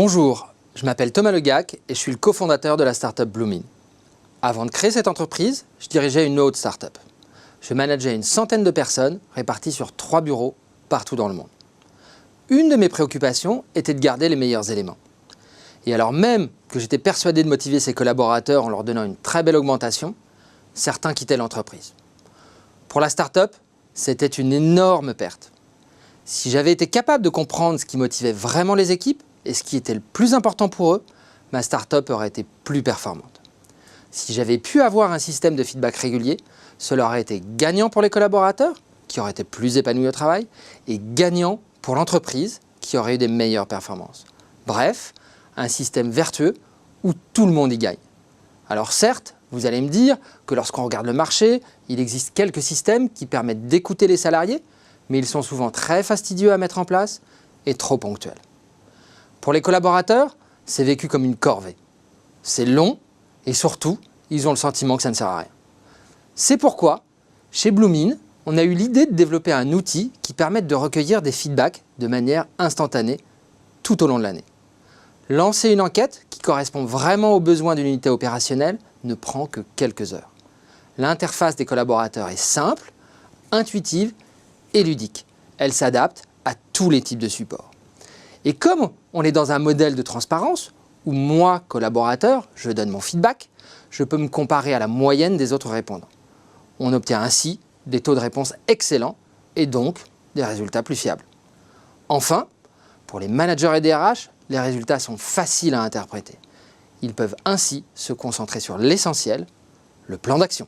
Bonjour, je m'appelle Thomas Legac et je suis le cofondateur de la startup Bloomin. Avant de créer cette entreprise, je dirigeais une autre startup. Je manageais une centaine de personnes réparties sur 3 bureaux partout dans le monde. Une de mes préoccupations était de garder les meilleurs éléments. Et alors même que j'étais persuadé de motiver ses collaborateurs en leur donnant une très belle augmentation, certains quittaient l'entreprise. Pour la startup, c'était une énorme perte. Si j'avais été capable de comprendre ce qui motivait vraiment les équipes et ce qui était le plus important pour eux, ma startup aurait été plus performante. Si j'avais pu avoir un système de feedback régulier, cela aurait été gagnant pour les collaborateurs, qui auraient été plus épanouis au travail, et gagnant pour l'entreprise, qui aurait eu des meilleures performances. Bref, un système vertueux où tout le monde y gagne. Alors certes, vous allez me dire que lorsqu'on regarde le marché, il existe quelques systèmes qui permettent d'écouter les salariés, mais ils sont souvent très fastidieux à mettre en place et trop ponctuels. Pour les collaborateurs, c'est vécu comme une corvée. C'est long et surtout, ils ont le sentiment que ça ne sert à rien. C'est pourquoi, chez Bloomin, on a eu l'idée de développer un outil qui permette de recueillir des feedbacks de manière instantanée tout au long de l'année. Lancer une enquête qui correspond vraiment aux besoins d'une unité opérationnelle ne prend que quelques heures. L'interface des collaborateurs est simple, intuitive et ludique. Elle s'adapte à tous les types de supports. Et comme on est dans un modèle de transparence, où moi, collaborateur, je donne mon feedback, je peux me comparer à la moyenne des autres répondants. On obtient ainsi des taux de réponse excellents et donc des résultats plus fiables. Enfin, pour les managers et DRH, les résultats sont faciles à interpréter. Ils peuvent ainsi se concentrer sur l'essentiel, le plan d'action.